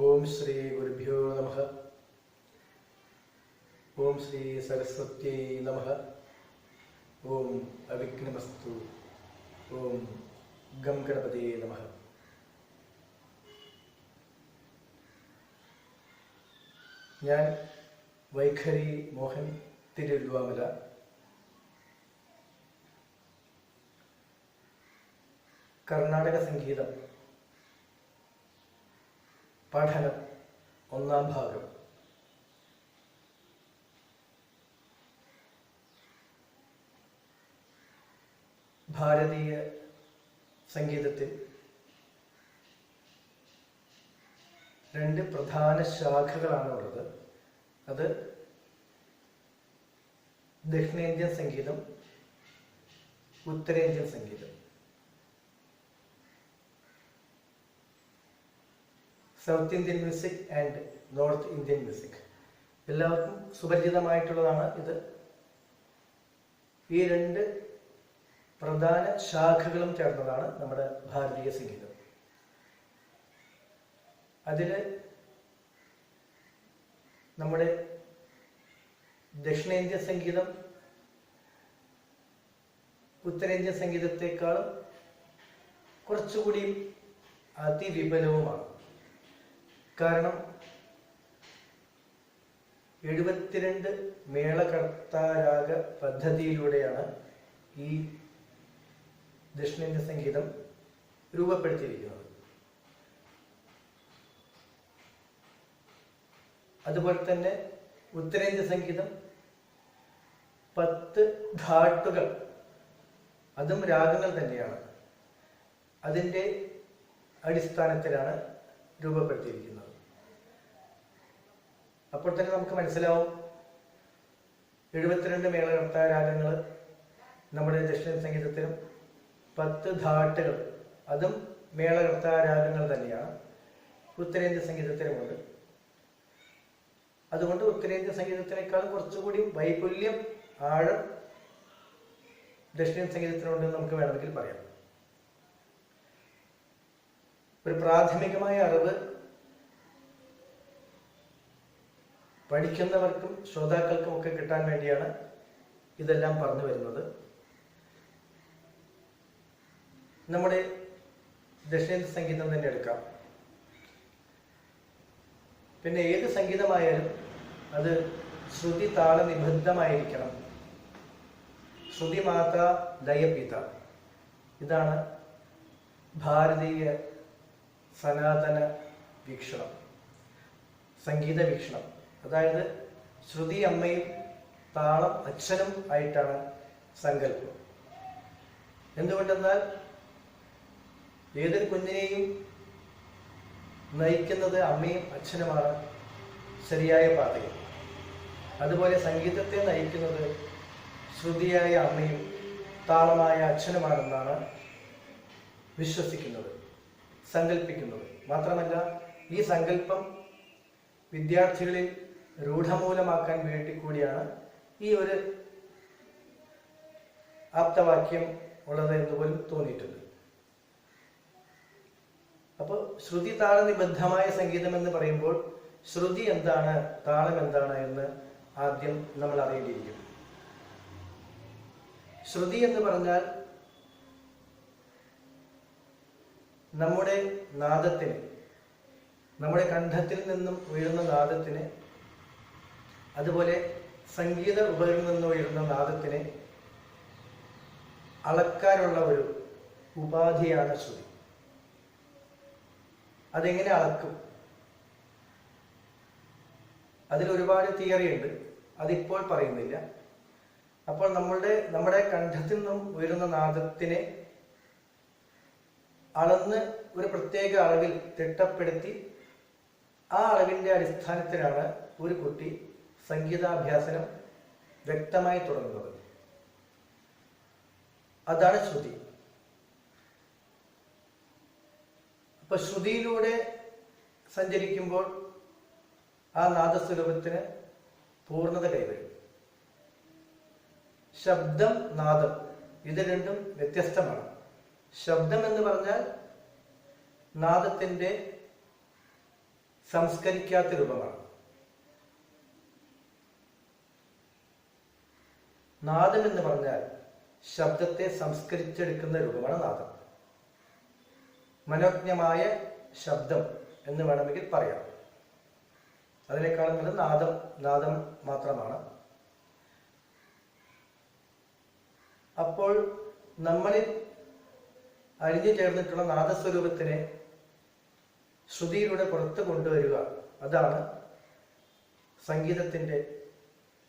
ഓം ശ്രീ ഗുരുഭ്യോ നമഃ. ഓം ശ്രീ സരസ്വത്യൈ നമഃ. ഓം അവിഘ്നമസ്തു. ഓം ഗം ഗണപതയേ നമഃ. ഞാൻ വൈഖരി മോഹൻ തിരുവല്ലുവാമല. കർണാടക സംഗീതം പഠനം ഒന്നാം ഭാഗം. ഭാരതീയ സംഗീതത്തിൽ രണ്ട് പ്രധാന ശാഖകളാണ് ഉള്ളത്. അത് ദക്ഷിണേന്ത്യൻ സംഗീതം, ഉത്തരേന്ത്യൻ സംഗീതം. South Indian music and north Indian music. എല്ലാവർക്കും സുപരിചിതമായിട്ടുള്ളതാണ് ഇത്. ഈ രണ്ട് പ്രധാന ശാഖകളും ചേർന്നതാണ് നമ്മുടെ ഭാരതീയ സംഗീതം. അതിൽ നമ്മുടെ ദക്ഷിണേന്ത്യൻ സംഗീതം ഉത്തരേന്ത്യൻ സംഗീതത്തെക്കാളും കുറച്ചുകൂടി അതിവിപുലവുമാണ്. കാരണം 72 മേളകർത്താരാഗ പദ്ധതിയിലൂടെയാണ് ഈ ദക്ഷിണേന്ത്യൻ സംഗീതം രൂപപ്പെടുത്തിയിരിക്കുന്നത്. അതുപോലെ തന്നെ ഉത്തരേന്ത്യൻ സംഗീതം 10 ധാട്ടുകൾ, അതും രാഗങ്ങൾ തന്നെയാണ്, അതിൻ്റെ അടിസ്ഥാനത്തിലാണ് രൂപപ്പെടുത്തിയിരിക്കുന്നത്. അപ്പോൾ തന്നെ നമുക്ക് മനസ്സിലാവും 72 മേളകർത്താ രാഗങ്ങൾ നമ്മുടെ ദക്ഷിണേന്ത്യൻ സംഗീതത്തിലും 10 ധാട്ടുകൾ, അതും മേളകർത്താ രാഗങ്ങൾ തന്നെയാണ് ഉത്തരേന്ത്യൻ സംഗീതത്തിലുമുണ്ട്. അതുകൊണ്ട് ഉത്തരേന്ത്യൻ സംഗീതത്തിനേക്കാളും കുറച്ചുകൂടി വൈപുല്യം, ആഴം ദക്ഷിണേന്ത്യൻ സംഗീതത്തിനുണ്ടെന്ന് നമുക്ക് വേണമെങ്കിൽ പറയാം. ഒരു പ്രാഥമികമായ അറിവ് പഠിക്കുന്നവർക്കും ശ്രോതാക്കൾക്കും ഒക്കെ കിട്ടാൻ വേണ്ടിയാണ് ഇതെല്ലാം പറഞ്ഞു വരുന്നത്. നമ്മുടെ ദക്ഷിണേന്ത്യൻ സംഗീതം തന്നെ എടുക്കാം. പിന്നെ ഏത് സംഗീതമായാലും അത് ശ്രുതി താള നിബദ്ധമായിരിക്കണം. ശ്രുതി മാത ലയപിത, ഇതാണ് ഭാരതീയ സനാതന വീക്ഷണം, സംഗീത വീക്ഷണം. അതായത് ശ്രുതി അമ്മയും താളം അച്ഛനും ആയിട്ടാണ് സങ്കല്പം. എന്തുകൊണ്ടെന്നാൽ ഏതൊരു കുഞ്ഞിനെയും നയിക്കുന്നത് അമ്മയും അച്ഛനുമാണ് ശരിയായ പാതയിൽ. അതുപോലെ സംഗീതത്തെ നയിക്കുന്നത് ശ്രുതിയായ അമ്മയും താളമായ അച്ഛനുമാണെന്നാണ് വിശ്വസിക്കുന്നത്, സങ്കല്പിക്കുന്നത്. മാത്രമല്ല, ഈ സങ്കല്പം വിദ്യാർത്ഥികളിൽ രൂഢമൂലമാക്കാൻ വേണ്ടി കൂടിയാണ് ഈ ഒരു ആപ്തവാക്യം ഉള്ളത് എന്ന് പോലും തോന്നിയിട്ടുണ്ട്. അപ്പോൾ ശ്രുതി താള നിബദ്ധമായ സംഗീതം എന്ന് പറയുമ്പോൾ ശ്രുതി എന്താണ്, താളം എന്താണ് എന്ന് ആദ്യം നമ്മൾ അറിയേണ്ടിയിരിക്കും. ശ്രുതി എന്ന് പറഞ്ഞാൽ നമ്മുടെ നാദത്തിന്, നമ്മുടെ കണ്ഠത്തിൽ നിന്നും ഉയരുന്ന നാദത്തിന്, അതുപോലെ സംഗീത ഉപകരണത്തിൽ നിന്നും ഉയരുന്ന നാദത്തിന് അളക്കാനുള്ള ഒരു ഉപാധിയാണ് ശ്രുതി. അതെങ്ങനെ അളക്കും? അതിൽ ഒരുപാട് തിയറി ഉണ്ട്, അതിപ്പോൾ പറയുന്നില്ല. അപ്പോൾ നമ്മുടെ കണ്ഠത്തിൽ നിന്നും ഉയരുന്ന നാദത്തിനെ അളന്ന് ഒരു പ്രത്യേക അളവിൽ തിട്ടപ്പെടുത്തി ആ അളവിൻ്റെ അടിസ്ഥാനത്തിലാണ് ഒരു കുട്ടി സംഗീതാഭ്യാസനം വ്യക്തമായി തുടങ്ങുന്നത്. അതാണ് ശ്രുതി. അപ്പൊ ശ്രുതിയിലൂടെ സഞ്ചരിക്കുമ്പോൾ ആ നാദസ്വരൂപത്തിന് പൂർണ്ണത കൈവരും. ശബ്ദം, നാദം, ഇത് രണ്ടും വ്യത്യസ്തമാണ്. ശബ്ദം എന്ന് പറഞ്ഞാൽ നാദത്തിന്റെ സംസ്കരിക്കാത്ത രൂപമാണ്. നാദം എന്ന് പറഞ്ഞാൽ ശബ്ദത്തെ സംസ്കരിച്ചെടുക്കുന്ന രൂപമാണ് നാദം. മനോജ്ഞമായ ശബ്ദം എന്ന് വേണമെങ്കിൽ പറയാം. അതിനേക്കാളും വലുത് നാദം മാത്രമാണ്. അപ്പോൾ നമ്മളിൽ അലിഞ്ഞു ചേർന്നിട്ടുള്ള നാദസ്വരൂപത്തിനെ ശ്രുതിയിലൂടെ പുറത്തു കൊണ്ടുവരിക, അതാണ് സംഗീതത്തിൻ്റെ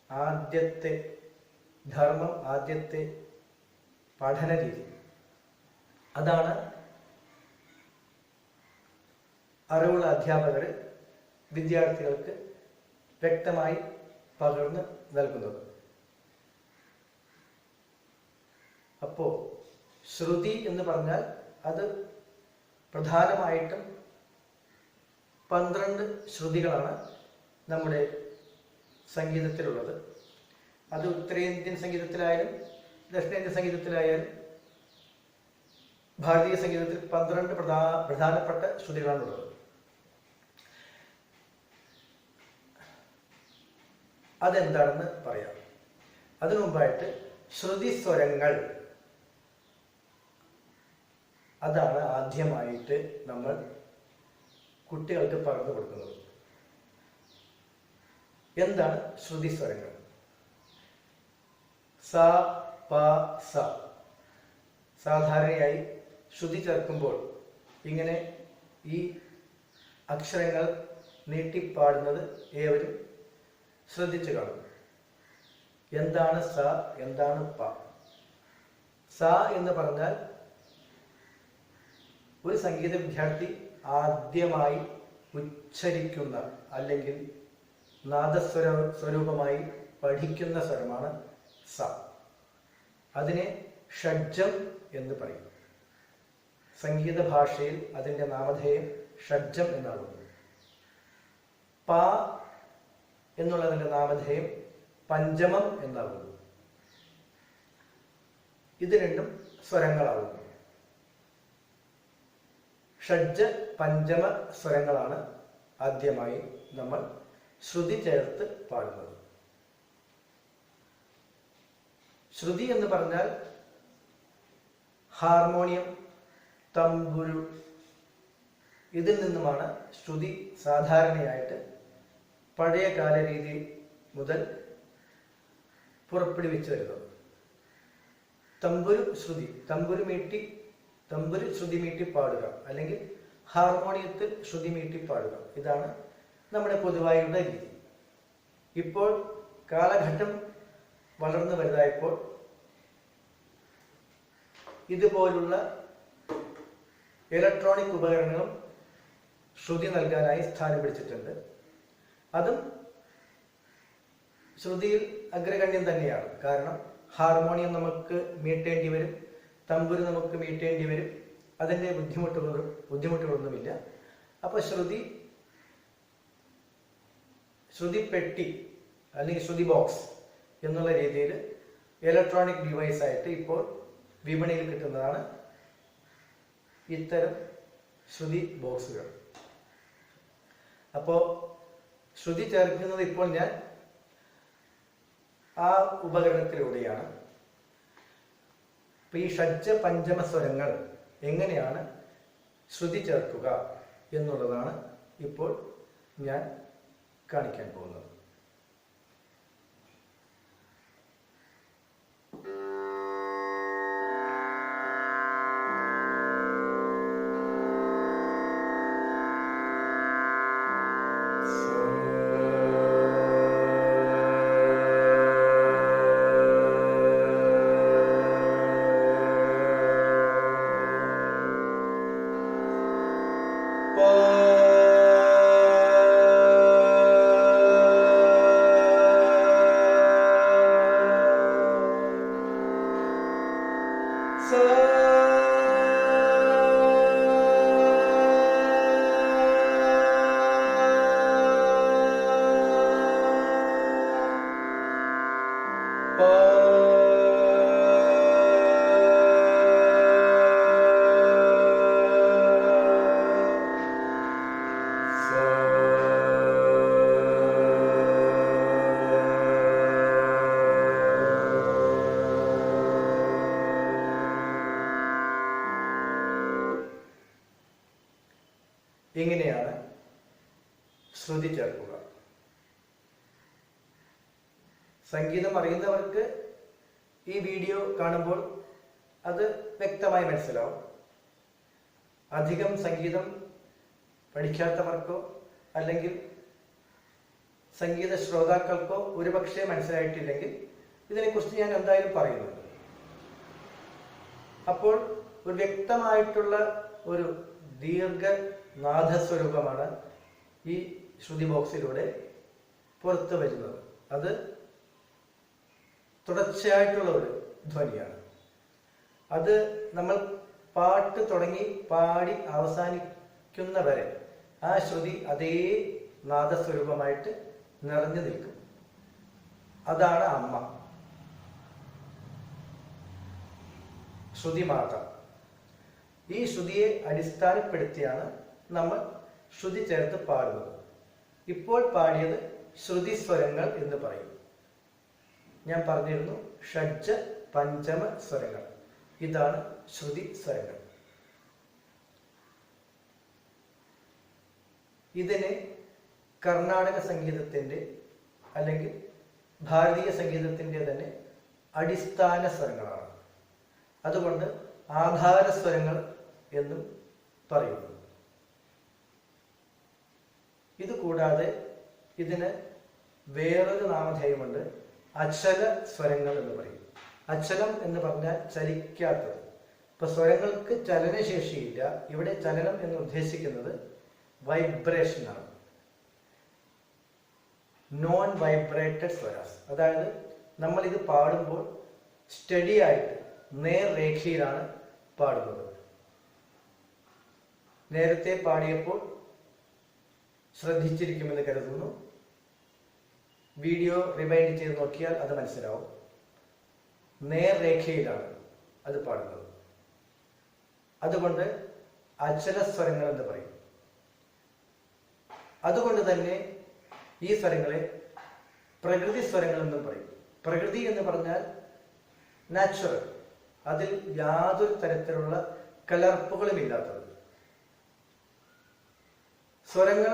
ആദ്യത്തെ ധർമ്മം, ആദ്യത്തെ പഠന രീതി. അതാണ് അറിവുള്ള അധ്യാപകർ വിദ്യാർത്ഥികൾക്ക് വ്യക്തമായി പകർന്ന് നൽകുന്നത്. അപ്പോൾ ശ്രുതി എന്ന് പറഞ്ഞാൽ അത് പ്രധാനമായിട്ടും 12 ശ്രുതികളാണ് നമ്മുടെ സംഗീതത്തിലുള്ളത്. അത് ഉത്തരേന്ത്യൻ സംഗീതത്തിലായാലും ദക്ഷിണേന്ത്യൻ സംഗീതത്തിലായാലും ഭാരതീയ സംഗീതത്തിൽ 12 പ്രധാനപ്പെട്ട ശ്രുതികളാണുള്ളത്. അതെന്താണെന്ന് പറയാം. അതിനു മുമ്പായിട്ട് ശ്രുതി സ്വരങ്ങൾ, അതാണ് ആദ്യമായിട്ട് നമ്മൾ കുട്ടികൾക്ക് പറഞ്ഞു കൊടുക്കുന്നത്. എന്താണ് ശ്രുതി സ്വരങ്ങൾ? സ, പ, സ. സാധാരണയായി ശ്രുതി ചേർക്കുമ്പോൾ ഇങ്ങനെ ഈ അക്ഷരങ്ങൾ നീട്ടിപ്പാടുന്നത് ഏവരും ശ്രദ്ധിച്ചു കാണും. എന്താണ് സ, എന്താണ് പ? സ എന്ന് പറഞ്ഞാൽ ഒരു സംഗീത വിദ്യാർത്ഥി ആദ്യമായി ഉച്ചരിക്കുന്ന അല്ലെങ്കിൽ സ്വരൂപമായി പഠിക്കുന്ന സ്വരമാണ് സ. അതിനെ ഷഡ്ജം എന്ന് പറയും. സംഗീത ഭാഷയിൽ അതിൻ്റെ നാമധേയം ഷഡ്ജം എന്നാകുന്നു. പ എന്നുള്ളതിൻ്റെ നാമധേയം പഞ്ചമം എന്നാകുന്നു. ഇത് രണ്ടും സ്വരങ്ങളാകുന്നു. ഷഡ്ജ പഞ്ചമ സ്വരങ്ങളാണ് ആദ്യമായി നമ്മൾ ശ്രുതി ചേർത്ത് പാടുന്നത്. ശ്രുതി എന്ന് പറഞ്ഞാൽ ഹാർമോണിയം, തമ്പുരു, ഇതിൽ നിന്നുമാണ് ശ്രുതി സാധാരണയായിട്ട് പഴയ കാല രീതി മുതൽ പുറപ്പെടുവിച്ചു വരുന്നത്. തമ്പുരു ശ്രുതി, തമ്പുരു ശ്രുതി മീട്ടി പാടുക, അല്ലെങ്കിൽ ഹാർമോണിയത്തിൽ ശ്രുതി മീട്ടി പാടുക, ഇതാണ് നമ്മുടെ പൊതുവായുള്ള രീതി. ഇപ്പോൾ കാലഘട്ടം വളർന്നു വലുതായപ്പോൾ ഇതുപോലുള്ള ഇലക്ട്രോണിക് ഉപകരണങ്ങളും ശ്രുതി നൽകാനായി സ്ഥാനം പിടിച്ചിട്ടുണ്ട്. അതും ശ്രുതിയിൽ അഗ്രഗണ്യം തന്നെയാണ്. കാരണം ഹാർമോണിയം നമുക്ക് മീട്ടേണ്ടി വരും, തമ്പുരു നമുക്ക് മീട്ടേണ്ടി വരും. അതിൻ്റെ ബുദ്ധിമുട്ടുകളൊന്നുമില്ല. അപ്പോൾ ശ്രുതി പെട്ടി അല്ലെങ്കിൽ ശ്രുതി ബോക്സ് എന്നുള്ള രീതിയിൽ ഇലക്ട്രോണിക് ഡിവൈസ് ആയിട്ട് ഇപ്പോൾ വിപണിയിൽ കിട്ടുന്നതാണ് ഇത്തരം ശ്രുതി ബോക്സുകൾ. അപ്പോൾ ശ്രുതി ചേർക്കുന്നത് ഇപ്പോൾ ഞാൻ ആ ഉപകരണത്തിലൂടെയാണ്. ഇപ്പൊ ഈ ഷഡ്ജ പഞ്ചമ സ്വരങ്ങൾ എങ്ങനെയാണ് ശ്രുതി ചേർക്കുക എന്നുള്ളതാണ് ഇപ്പോൾ ഞാൻ കാണിക്കാൻ പോകുന്നത്. ഇങ്ങനെയാണ് ശ്രുതി ചേർക്കുക. സംഗീതം അറിയുന്നവർക്ക് ഈ വീഡിയോ കാണുമ്പോൾ അത് വ്യക്തമായി മനസ്സിലാവും. അധികം സംഗീതം പഠിക്കാത്തവർക്കോ അല്ലെങ്കിൽ സംഗീത ശ്രോതാക്കൾക്കോ ഒരുപക്ഷെ മനസ്സിലായിട്ടില്ലെങ്കിൽ ഇതിനെക്കുറിച്ച് ഞാൻ എന്തായാലും പറയുന്നുണ്ട്. അപ്പോൾ ഒരു വ്യക്തമായിട്ടുള്ള ഒരു ദീർഘനാദസ്വരൂപമാണ് ഈ ശ്രുതി ബോക്സിലൂടെ പുറത്തു വരുന്നത്. അത് തുടർച്ചയായിട്ടുള്ള ഒരു ധ്വനിയാണ്. അത് നമ്മൾ പാട്ട് തുടങ്ങി പാടി അവസാനിക്കുന്നവരെ ആ ശ്രുതി അതേ നാദസ്വരൂപമായിട്ട് നിറഞ്ഞു നിൽക്കും. അതാണ് അമ്മ, ശ്രുതിമാത. ഈ ശ്രുതിയെ അടിസ്ഥാനപ്പെടുത്തിയാണ് നമ്മൾ ശ്രുതി ചേർത്ത് പാടുന്നത്. ഇപ്പോൾ പാടിയത് ശ്രുതിസ്വരങ്ങൾ എന്ന് പറയും. ഞാൻ പറഞ്ഞിരുന്നു ഷഡ്ജ പഞ്ചമ സ്വരങ്ങൾ. ഇതാണ് ശ്രുതി സ്വരങ്ങൾ. ഇതിന് കർണാടക സംഗീതത്തിന്റെ അല്ലെങ്കിൽ ഭാരതീയ സംഗീതത്തിന്റെ തന്നെ അടിസ്ഥാന സ്വരങ്ങളാണ്. അതുകൊണ്ട് ആധാരസ്വരങ്ങൾ എന്നും പറയുന്നു. ഇത് കൂടാതെ ഇതിന് വേറൊരു നാമധേയമുണ്ട്, അചല സ്വരങ്ങൾ എന്ന് പറയും. അചലം എന്ന് പറഞ്ഞാൽ ചലിക്കാത്തത്. ഇപ്പൊ സ്വരങ്ങൾക്ക് ചലനശേഷിയില്ല. ഇവിടെ ചലനം എന്ന് ഉദ്ദേശിക്കുന്നത് വൈബ്രേഷനാണ്. നോൺ വൈബ്രേറ്റഡ് സ്വരാസ്, അതായത് നമ്മൾ ഇത് പാടുമ്പോൾ സ്റ്റഡി ആയിട്ട് നേർരേഖയിലാണ് പാടുന്നത്. നേരത്തെ പാടിയപ്പോൾ ശ്രദ്ധിച്ചിരിക്കുമെന്ന് കരുതുന്നു. വീഡിയോ റിവൈൻഡ് ചെയ്ത് നോക്കിയാൽ അത് മനസ്സിലാവും. നേർരേഖയിലാണ് അത് പാടുന്നത്. അതുകൊണ്ട് അചലസ്വരങ്ങൾ എന്ന് പറയും. അതുകൊണ്ട് തന്നെ ഈ സ്വരങ്ങളെ പ്രകൃതി സ്വരങ്ങൾ എന്നും പറയും. പ്രകൃതി എന്ന് പറഞ്ഞാൽ നാച്ചുറൽ, അതിൽ യാതൊരു തരത്തിലുള്ള കലർപ്പുകളും ഇല്ലാത്തത്. സ്വരങ്ങൾ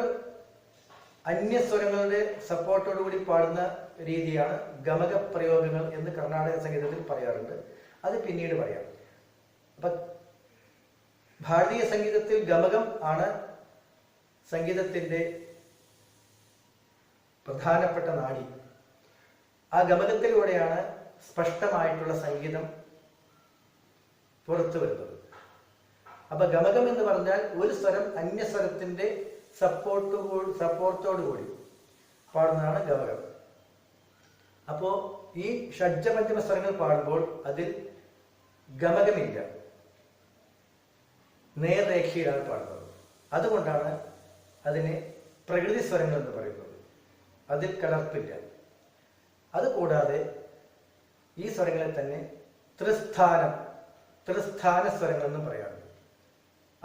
അന്യസ്വരങ്ങളുടെ സപ്പോർട്ടോടുകൂടി പാടുന്ന രീതിയാണ് ഗമക പ്രയോഗങ്ങൾ എന്ന് കർണാടക സംഗീതത്തിൽ പറയാറുണ്ട്. അത് പിന്നീട് പറയാം. അപ്പൊ ഭാരതീയ സംഗീതത്തിൽ ഗമകം ആണ് സംഗീതത്തിന്റെ പ്രധാനപ്പെട്ട നാഡി. ആ ഗമകത്തിലൂടെയാണ് സ്പഷ്ടമായിട്ടുള്ള സംഗീതം പുറത്തു വരുന്നത്. അപ്പൊ ഗമകം എന്ന് പറഞ്ഞാൽ ഒരു സ്വരം അന്യസ്വരത്തിന്റെ സപ്പോർട്ടോടുകൂടി പാടുന്നതാണ് ഗമകം. അപ്പോ ഈ ഷഡ്ജപഞ്ചമ സ്വരങ്ങൾ പാടുമ്പോൾ അതിൽ ഗമകമില്ല, നേർരേഖയിലാണ് പാടുന്നത്. അതുകൊണ്ടാണ് അതിനെ പ്രകൃതി സ്വരങ്ങൾ എന്ന് പറയുന്നത്. അതിൽ കലർപ്പില്ല. അതുകൂടാതെ ഈ സ്വരങ്ങളെ തന്നെ ത്രിസ്ഥാന സ്വരങ്ങൾ എന്നും പറയാറുണ്ട്.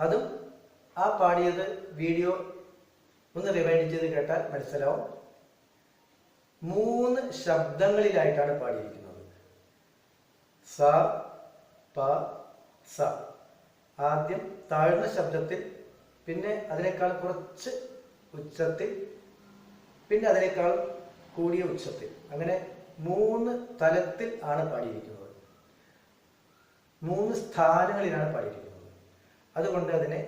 അതും ആ പാടിയത് വീഡിയോ ഒന്ന് റിവൈൻഡ് ചെയ്ത് കേട്ടാൽ മനസ്സിലാവും. 3 ശബ്ദങ്ങളിലായിട്ടാണ് പാടിയിരിക്കുന്നത്. സ പ സ. ആദ്യം താഴ്ന്ന ശബ്ദത്തിൽ, പിന്നെ അതിനേക്കാൾ കുറച്ച് ഉച്ചത്തിൽ, പിന്നെ അതിനേക്കാൾ കൂടിയ ഉച്ചത്തിൽ. അങ്ങനെ 3 തലത്തിൽ ആണ് പാടിയിരിക്കുന്നത്. 3 സ്ഥാനങ്ങളിലാണ് പാടിയിരിക്കുന്നത്. അതുകൊണ്ട് അതിനെ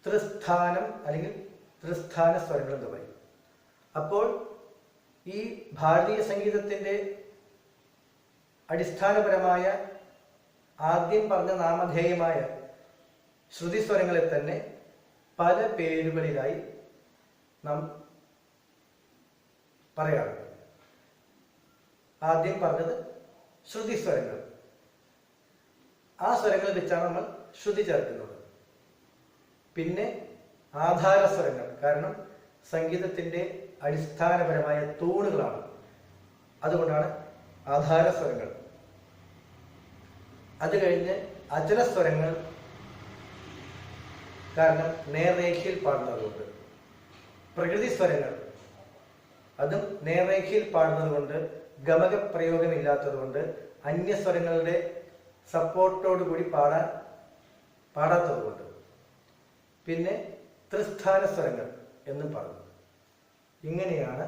ത്രിസ്ഥാനം അല്ലെങ്കിൽ ത്രിസ്ഥാന സ്വരങ്ങൾ എന്ന് പറയും. അപ്പോൾ ഈ ഭാരതീയ സംഗീതത്തിന്റെ അടിസ്ഥാനപരമായ ആദ്യം പറഞ്ഞ നാമധേയമായ ശ്രുതിസ്വരങ്ങളെ തന്നെ പല പേരുകളിലായി നാം പറയാറുണ്ട്. ആദ്യം പറഞ്ഞത് ശ്രുതിസ്വരങ്ങൾ. ആ സ്വരങ്ങൾ വെച്ചാണ് നമ്മൾ ശ്രുതി ചേർക്കുന്നത്. പിന്നെ ആധാരസ്വരങ്ങൾ, കാരണം സംഗീതത്തിന്റെ അടിസ്ഥാനപരമായ തൂണുകളാണ്. അതുകൊണ്ടാണ് ആധാരസ്വരങ്ങൾ. അത് കഴിഞ്ഞ് അചലസ്വരങ്ങൾ, കാരണം നേർരേഖയിൽ പാടുന്നതുകൊണ്ട്. പ്രകൃതി സ്വരങ്ങൾ, അതും നേർരേഖയിൽ പാടുന്നത് കൊണ്ട്, ഗമക പ്രയോഗമില്ലാത്തത് കൊണ്ട്, അന്യസ്വരങ്ങളുടെ സപ്പോർട്ടോടുകൂടി പാടാത്തത് കൊണ്ട്. പിന്നെ ത്രിസ്ഥാന സ്വരങ്ങൾ എന്നും പറഞ്ഞു. ഇങ്ങനെയാണ്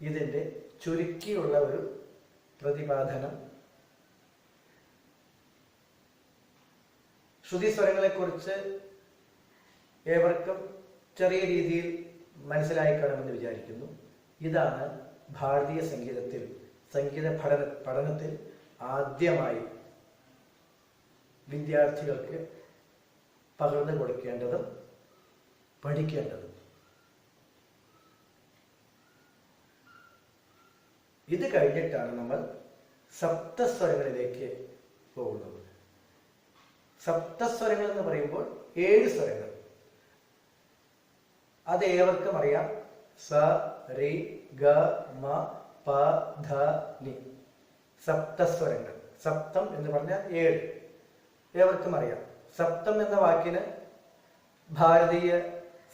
ഇതിൻ്റെ ചുരുക്കിയുള്ള ഒരു പ്രതിപാദനം. ശ്രുതിസ്വരങ്ങളെക്കുറിച്ച് ഏവർക്കും ചെറിയ രീതിയിൽ മനസ്സിലായി കാണുമെന്ന് വിചാരിക്കുന്നു. ഇതാണ് ഭാരതീയ സംഗീത പഠനത്തിൽ ആദ്യമായി വിദ്യാർത്ഥികൾക്ക് പകർന്നു കൊടുക്കേണ്ടതും പഠിക്കേണ്ടതും. ഇത് കഴിഞ്ഞിട്ടാണ് നമ്മൾ സപ്തസ്വരങ്ങളിലേക്ക് പോകുന്നത്. സപ്തസ്വരങ്ങൾ എന്ന് പറയുമ്പോൾ 7 സ്വരങ്ങൾ. അത് ഏവർക്കും അറിയാം. സ, രി, ഗ, മ, പ, ധ, നി. സപ്തസ്വരങ്ങൾ. സപ്തം എന്ന് പറഞ്ഞാൽ 7. ഏവർക്കും അറിയാം. സപ്തം എന്ന വാക്കിന് ഭാരതീയ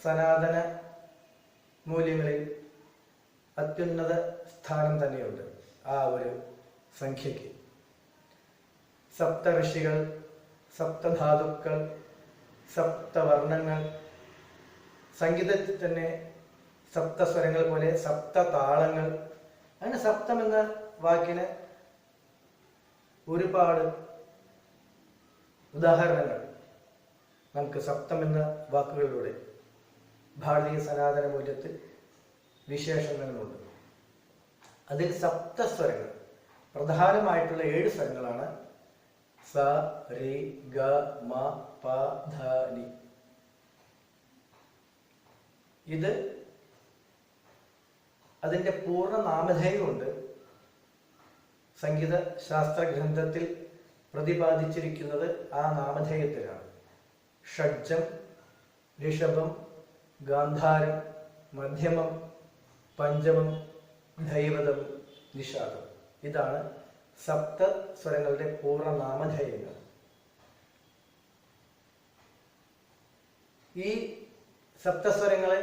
സനാതന മൂല്യങ്ങളിൽ അത്യുന്നത സ്ഥാനം തന്നെയുണ്ട്. ആ ഒരു സംഖ്യയ്ക്ക് സപ്തഋഷികൾ, സപ്തധാതുക്കൾ, സപ്തവർണ്ണങ്ങൾ, സംഗീതത്തിൽ തന്നെ സപ്തസ്വരങ്ങൾ പോലെ സപ്തതാളങ്ങൾ. അങ്ങനെ സപ്തം എന്ന വാക്കിന് ഒരുപാട് ഉദാഹരണങ്ങൾ നമുക്ക് സപ്തം എന്ന വാക്കുകളിലൂടെ ഭാരതീയ സനാതന മൂല്യത്തിൽ വിശേഷണങ്ങളുണ്ട്. അതിൽ സപ്തസ്വരങ്ങൾ പ്രധാനമായിട്ടുള്ള 7 സ്വരങ്ങളാണ്. സ, രി, ഗ, മ, പ, ധ, നി. ഇത് അതിൻ്റെ പൂർണ്ണ നാമധേയമുണ്ട്. സംഗീത ശാസ്ത്ര ഗ്രന്ഥത്തിൽ പ്രതിപാദിച്ചിരിക്കുന്നത് ആ നാമധേയത്തിലാണ്. ഷഡ്ജം, ഋഷഭം, ഗാന്ധാരം, മധ്യമം, പഞ്ചമം, ധൈവതം, നിഷാദം. ഇതാണ് സപ്തസ്വരങ്ങളുടെ പൂർണ്ണ നാമധേയങ്ങൾ. ഈ സപ്തസ്വരങ്ങളെ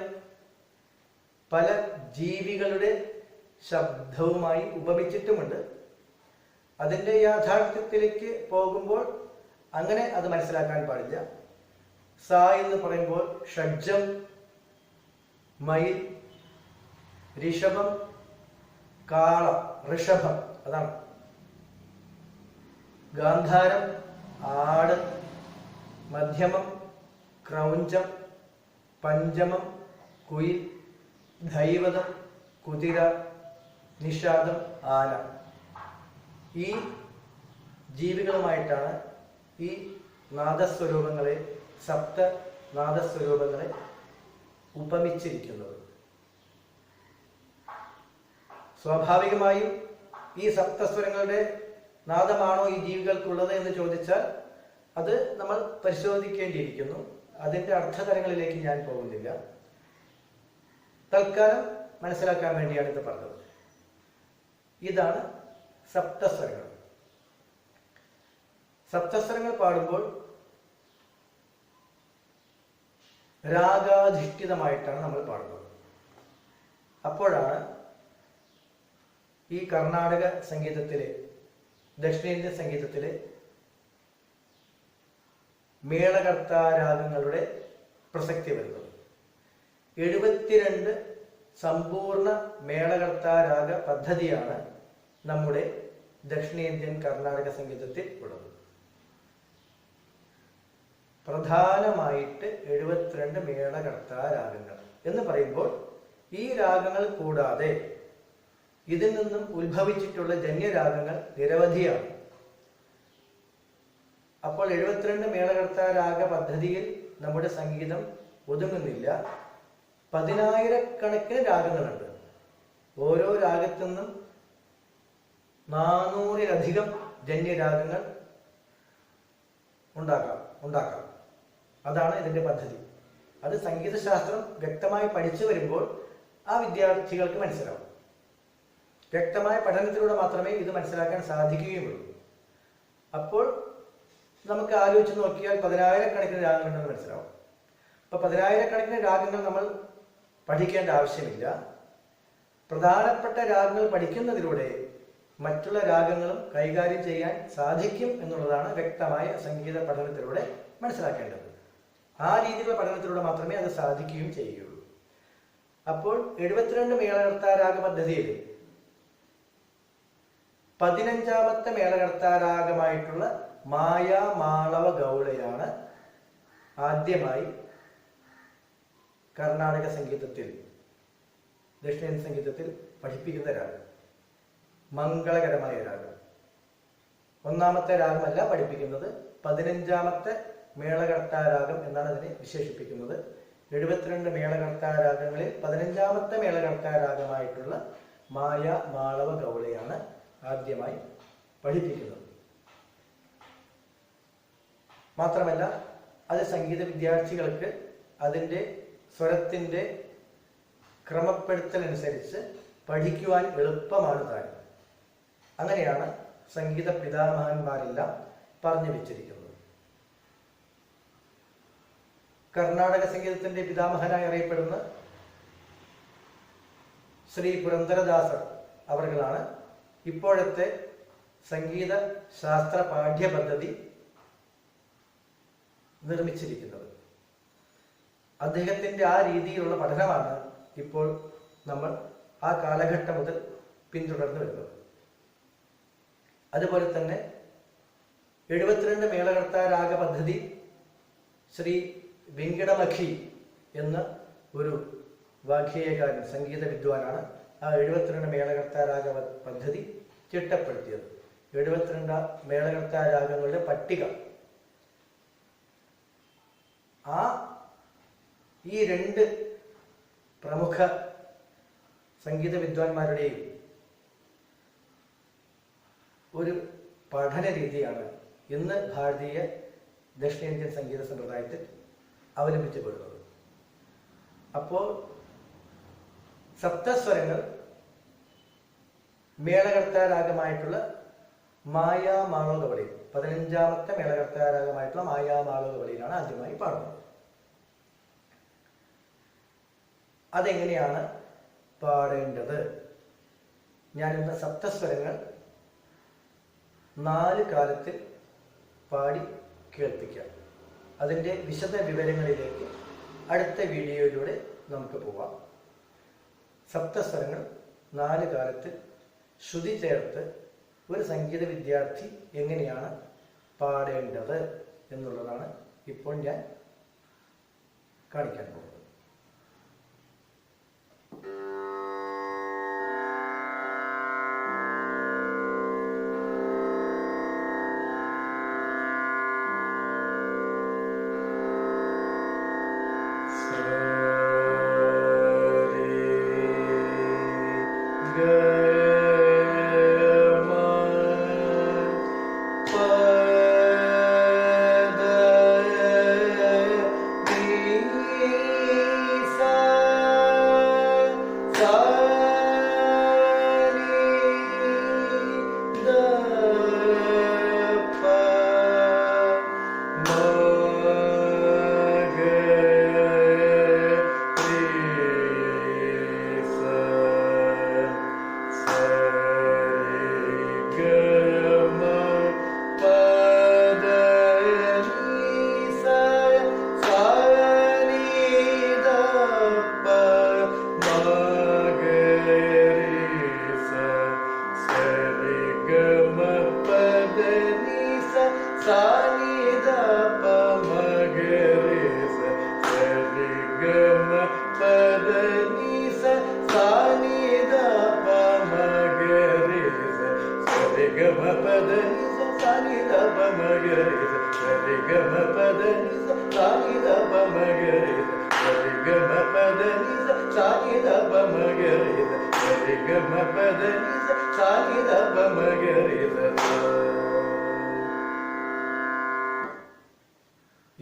പല ജീവികളുടെ ശബ്ദവുമായി ഉപമിച്ചിട്ടുമുണ്ട്. അതിൻ്റെ യാഥാർത്ഥ്യത്തിലേക്ക് പോകുമ്പോൾ അങ്ങനെ അത് മനസ്സിലാക്കാൻ പാടില്ല. സ എന്ന് പറയുമ്പോൾ ഷഡ്ജം, മയിൽ, ഋഷഭം, കാള, ഋഷഭം, അതാണ്. ഗാന്ധാരം, ആട്, മധ്യമം, ക്രൗഞ്ചം, പഞ്ചമം, കുയിൽ, ധൈവതം, കുതിര, നിഷാദം, ആന. ഈ ജീവികളുമായിട്ടാണ് ഈ നാദസ്വരൂപങ്ങളെ, സപ്ത നാദസ്വരൂപങ്ങളെ ഉപമിച്ചിരിക്കുന്നത്. സ്വാഭാവികമായും ഈ സപ്തസ്വരങ്ങളുടെ നാദമാണോ ഈ ജീവികൾക്കുള്ളത് എന്ന് ചോദിച്ചാൽ അത് നമ്മൾ പരിശോധിക്കേണ്ടിയിരിക്കുന്നു. അതിൻ്റെ അർത്ഥതലങ്ങളിലേക്ക് ഞാൻ പോകുന്നില്ല. തൽക്കാലം മനസ്സിലാക്കാൻ വേണ്ടിയാണ് ഇത് പറഞ്ഞത്. ഇതാണ് സപ്തസ്വരങ്ങൾ. സപ്തസ്വരങ്ങൾ പാടുമ്പോൾ രാഗാധിഷ്ഠിതമായിട്ടാണ് നമ്മൾ പാടുന്നത്. അപ്പോഴാണ് ഈ കർണാടക സംഗീതത്തിലെ, ദക്ഷിണേന്ത്യൻ സംഗീതത്തിലെ മേളകർത്താരാഗങ്ങളുടെ പ്രസക്തി വരുന്നത്. 72 സമ്പൂർണ്ണ മേളകർത്താരാഗ പദ്ധതിയാണ് നമ്മുടെ ദക്ഷിണേന്ത്യൻ കർണാടക സംഗീതത്തിൽ ഉള്ളത്. പ്രധാനമായിട്ട് 72 മേളകർത്താരാഗങ്ങൾ എന്ന് പറയുമ്പോൾ ഈ രാഗങ്ങൾ കൂടാതെ ഇതിൽ നിന്നും ഉത്ഭവിച്ചിട്ടുള്ള ജന്യരാഗങ്ങൾ നിരവധിയാണ്. അപ്പോൾ 72 മേളകർത്താരാഗ പദ്ധതിയിൽ നമ്മുടെ സംഗീതം ഒതുങ്ങുന്നില്ല. 10,000-കണക്കിന് രാഗങ്ങളുണ്ട്. ഓരോ രാഗത്തു നിന്നും 400-ലധികം ജന്യരാഗങ്ങൾ ഉണ്ടാക്കാം. അതാണ് ഇതിൻ്റെ പദ്ധതി. അത് സംഗീതശാസ്ത്രം വ്യക്തമായി പഠിച്ചു വരുമ്പോൾ ആ വിദ്യാർത്ഥികൾക്ക് മനസ്സിലാവും. വ്യക്തമായ പഠനത്തിലൂടെ മാത്രമേ ഇത് മനസ്സിലാക്കാൻ സാധിക്കുകയുള്ളൂ. അപ്പോൾ നമുക്ക് ആലോചിച്ച് നോക്കിയാൽ 10,000-കണക്കിന് രാഗങ്ങളുണ്ടെന്ന് മനസ്സിലാവും. അപ്പോൾ 10,000-കണക്കിന് രാഗങ്ങൾ നമ്മൾ പഠിക്കേണ്ട ആവശ്യമില്ല. പ്രധാനപ്പെട്ട രാഗങ്ങൾ പഠിക്കുന്നതിലൂടെ മറ്റുള്ള രാഗങ്ങളും കൈകാര്യം ചെയ്യാൻ സാധിക്കും എന്നുള്ളതാണ് വ്യക്തമായ സംഗീത പഠനത്തിലൂടെ മനസ്സിലാക്കേണ്ടത്. ആ രീതിയിലുള്ള പഠനത്തിലൂടെ മാത്രമേ അത് സാധിക്കുകയും ചെയ്യുകയുള്ളൂ. അപ്പോൾ 72 മേളകർത്താരാഗ പദ്ധതിയിൽ 15ാമത്തെ മേളകർത്താരാഗമായിട്ടുള്ള മായാ മാളവ ഗൗളയാണ് ആദ്യമായി കർണാടക സംഗീതത്തിൽ, ദക്ഷിണേന്ത്യൻ സംഗീതത്തിൽ പഠിപ്പിക്കുന്ന രാഗം, മംഗളകരമായ രാഗം. ഒന്നാമത്തെ രാഗമല്ല പഠിപ്പിക്കുന്നത്, 15ാമത്തെ മേളകർത്താരാഗം എന്നാണ് അതിനെ വിശേഷിപ്പിക്കുന്നത്. 72 മേളകർത്താരാഗങ്ങളിൽ 15ാമത്തെ മേളകർത്താരാഗമായിട്ടുള്ള മായ മാളവ ഗൗളയാണ് ആദ്യമായി പഠിപ്പിക്കുന്നത്. മാത്രമല്ല അത് സംഗീത വിദ്യാർത്ഥികൾക്ക് അതിൻ്റെ സ്വരത്തിൻ്റെ ക്രമപ്പെടുത്തലനുസരിച്ച് പഠിക്കുവാൻ എളുപ്പമാണ് താനും. അങ്ങനെയാണ് സംഗീത പിതാമഹന്മാരെല്ലാം പറഞ്ഞു വെച്ചിരിക്കുന്നത്. കർണാടക സംഗീതത്തിന്റെ പിതാമഹനായി അറിയപ്പെടുന്ന ശ്രീ പുരന്ദരദാസർ അവർകളാണ് ഇപ്പോഴത്തെ സംഗീത ശാസ്ത്ര പാഠ്യപദ്ധതി നിർമ്മിച്ചിരിക്കുന്നത്. അദ്ദേഹത്തിന്റെ ആ രീതിയിലുള്ള പഠനമാണ് ഇപ്പോൾ നമ്മൾ ആ കാലഘട്ടം മുതൽ പിന്തുടർന്നു വരുന്നത്. അതുപോലെ തന്നെ 72 മേളകർത്താരാഗ പദ്ധതി ശ്രീ വെങ്കിടമഖി എന്ന ഒരു വാഗ്ഗേയകാരൻ, സംഗീത വിദ്വാനാണ് ആ 72 മേളകർത്താരാഗ പദ്ധതി ചിട്ടപ്പെടുത്തിയത്. 72 മേളകർത്താരാഗങ്ങളുടെ പട്ടിക ഈ 2 പ്രമുഖ സംഗീത വിദ്വാൻമാരുടെയും ഒരു പഠന രീതിയാണ് ഇന്ന് ഭാരതീയ ദക്ഷിണേന്ത്യൻ സംഗീത സമ്പ്രദായത്തിൽ അവലംബിക്കപ്പെടുന്നത്. അപ്പോൾ സപ്തസ്വരങ്ങൾ മേളകർത്താരാഗമായിട്ടുള്ള മായാ മാളവഗൗളയിൽ, 15ാമത്തെ മേളകർത്താരാഗമായിട്ടുള്ള മായാ മാളവഗൗളയിലാണ് ആദ്യമായി പാടുന്നത്. അതെങ്ങനെയാണ് പാടേണ്ടത്? ഞാനിന്ന് സപ്തസ്വരങ്ങൾ 4 കാലത്തിൽ പാടി കേൾപ്പിക്കാം. അതിൻ്റെ വിശദ വിവരങ്ങളിലേക്ക് അടുത്ത വീഡിയോയിലൂടെ നമുക്ക് പോവാം. സപ്തസ്വരങ്ങൾ 4 കാലത്തിൽ ശ്രുതി ചേർത്ത് ഒരു സംഗീത വിദ്യാർത്ഥി എങ്ങനെയാണ് പാടേണ്ടത് എന്നുള്ളതാണ് ഇപ്പോൾ ഞാൻ കാണിക്കാൻ പോകുന്നത്.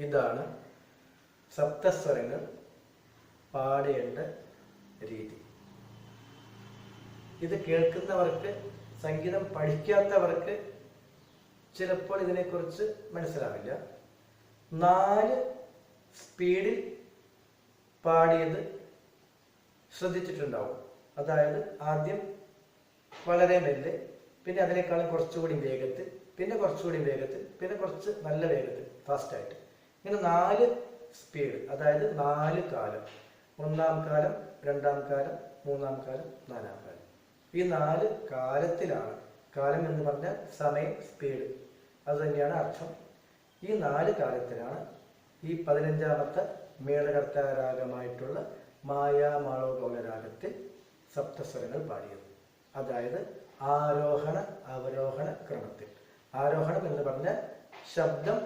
ഇതാണ് സപ്തസ്വരങ്ങൾ പാടേണ്ട രീതി. ഇത് കേൾക്കുന്നവർക്ക്, സംഗീതം പഠിക്കാത്തവർക്ക് ചിലപ്പോൾ ഇതിനെക്കുറിച്ച് മനസ്സിലാവില്ല. 4 സ്പീഡിൽ പാടിയത് ശ്രദ്ധിച്ചിട്ടുണ്ടാവും. അതായത് ആദ്യം വളരെ മെല്ലെ, പിന്നെ അതിനേക്കാളും കുറച്ചുകൂടി വേഗത്തിൽ, പിന്നെ കുറച്ചുകൂടി വേഗത്തിൽ, പിന്നെ കുറച്ച് നല്ല വേഗത്തിൽ, ഫാസ്റ്റായിട്ട്, ഇങ്ങനെ 4 സ്പീഡ്, അതായത് 4 കാലം. 1-ാം കാലം, 2-ാം കാലം, 3-ാം കാലം, 4-ാം കാലം. ഈ 4 കാലത്തിലാണ്, കാലം എന്ന് പറഞ്ഞാൽ സമയം, സ്പീഡ്, അത് തന്നെയാണ് അർത്ഥം. ഈ 4 കാലത്തിലാണ് ഈ 15ാമത്തെ മേളകർത്താരാഗമായിട്ടുള്ള മായാമാളവഗൗള രാഗത്തിൽ സപ്തസ്വരങ്ങൾ പാടിയത്. അതായത് ആരോഹണ അവരോഹണ ക്രമത്തിൽ. ആരോഹണം എന്ന് പറഞ്ഞാൽ ശബ്ദം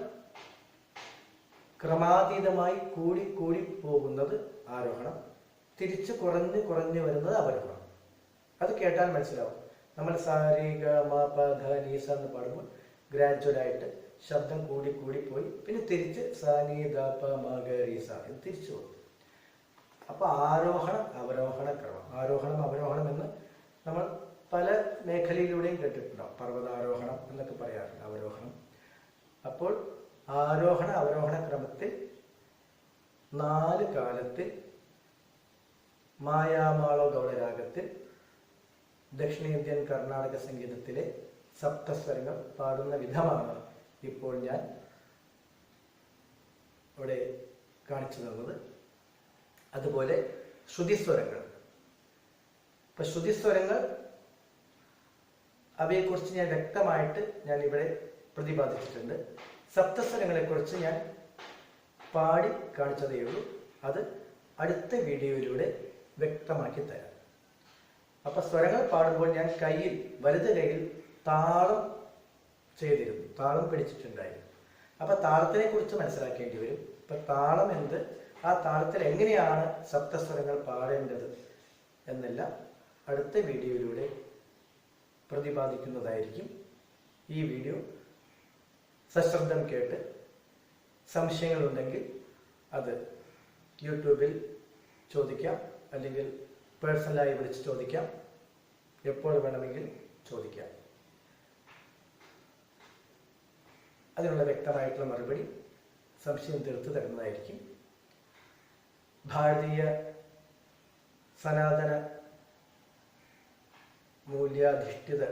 ക്രമാതീതമായി കൂടി കൂടി പോകുന്നത് ആരോഹണം, തിരിച്ച് കുറഞ്ഞ് കുറഞ്ഞ് വരുന്നത് അവരോഹണം. അത് കേട്ടാൽ മനസ്സിലാവും. നമ്മൾ സാരി ഗ മ പ ധ നീ സ എന്ന് പാടുമ്പോൾ ഗ്രാജുവലായിട്ട് ശബ്ദം കൂടി കൂടി പോയി, പിന്നെ തിരിച്ച് സ നീ ദ പ മ ഗ രി സ എന്ന് തിരിച്ചു പോകും. അപ്പൊ ആരോഹണം അവരോഹണ ക്രമം. ആരോഹണം അവരോഹണം എന്ന് നമ്മൾ പല മേഖലയിലൂടെയും കേട്ടിട്ടുണ്ടാവും. പർവ്വതാരോഹണം എന്നൊക്കെ പറയാറുണ്ട്, അവരോഹണം. അപ്പോൾ ആരോഹണ അവരോഹണ ക്രമത്തിൽ 4 കാലത്തിൽ മായാമാളവഗൗള രാഗത്തിൽ ദക്ഷിണേന്ത്യൻ കർണാടക സംഗീതത്തിലെ സപ്തസ്വരങ്ങൾ പാടുന്ന വിധമാണ് ഇപ്പോൾ ഞാൻ ഇവിടെ കാണിച്ചു തന്നത്. അതുപോലെ ശ്രുതിസ്വരങ്ങൾ. ഇപ്പൊ ശ്രുതിസ്വരങ്ങൾ, അവയെക്കുറിച്ച് ഞാൻ വ്യക്തമായിട്ട് ഞാൻ ഇവിടെ പ്രതിപാദിച്ചിട്ടുണ്ട്. സപ്തസ്വരങ്ങളെ കുറിച്ച് ഞാൻ പാടി കാണിച്ചതേ ഉള്ളൂ. അത് അടുത്ത വീഡിയോയിലൂടെ വ്യക്തമാക്കി തരാം. അപ്പൊ സ്വരങ്ങൾ പാടുമ്പോൾ ഞാൻ വലത് കയ്യിൽ താളം ചെയ്തിരുന്നു, താളം പിടിച്ചിട്ടുണ്ടായിരുന്നു. അപ്പൊ താളത്തിനെ കുറിച്ച് മനസ്സിലാക്കേണ്ടി വരും. ഇപ്പൊ താളം എന്ത്, ആ താളത്തിൽ എങ്ങനെയാണ് സപ്തസ്വരങ്ങൾ പാടേണ്ടത് എന്നെല്ലാം അടുത്ത വീഡിയോയിലൂടെ പ്രതിപാദിക്കുന്നതായിരിക്കും. ഈ വീഡിയോ സശ്രദ്ധം കേട്ട് സംശയങ്ങളുണ്ടെങ്കിൽ അത് യൂട്യൂബിൽ ചോദിക്കാം, അല്ലെങ്കിൽ പേഴ്സണലായി വിളിച്ച് ചോദിക്കാം, എപ്പോൾ വേണമെങ്കിൽ ചോദിക്കാം. അതിനുള്ള വ്യക്തമായിട്ടുള്ള മറുപടി സംശയം തീർത്തു തരുന്നതായിരിക്കും. ഭാരതീയ സനാതന മൂല്യാധിഷ്ഠിത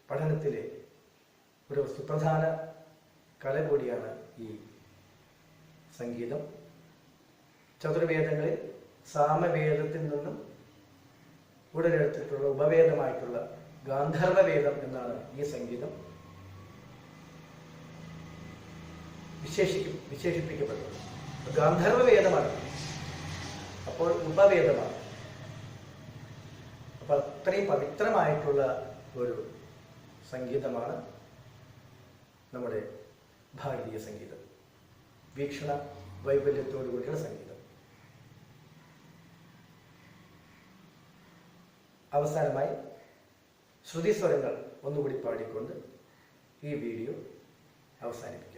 പഠനത്തിലെ ഒരു സുപ്രധാന കല കൂടിയാണ് ഈ സംഗീതം. ചതുർവേദങ്ങളിൽ സാമവേദത്തിൽ നിന്നും ഉടലെടുത്തിട്ടുള്ള ഉപവേദമായിട്ടുള്ള ഗാന്ധർവവേദം എന്നാണ് ഈ സംഗീതം വിശേഷിപ്പിക്കപ്പെട്ടത്. ഗാന്ധർവവേദമാണ്, അപ്പോൾ ഉപവേദമാണ്. അപ്പൊ അത്രയും പവിത്രമായിട്ടുള്ള ഒരു സംഗീതമാണ് നമ്മുടെ ഭാരതീയ സംഗീതം, വീക്ഷണ വൈബല്യത്തോടു കൂടിയുള്ള സംഗീതം. അവസാനമായി ശ്രുതിസ്വരങ്ങൾ ഒന്നുകൂടി പാടിക്കൊണ്ട് ഈ വീഡിയോ അവസാനിപ്പിക്കും.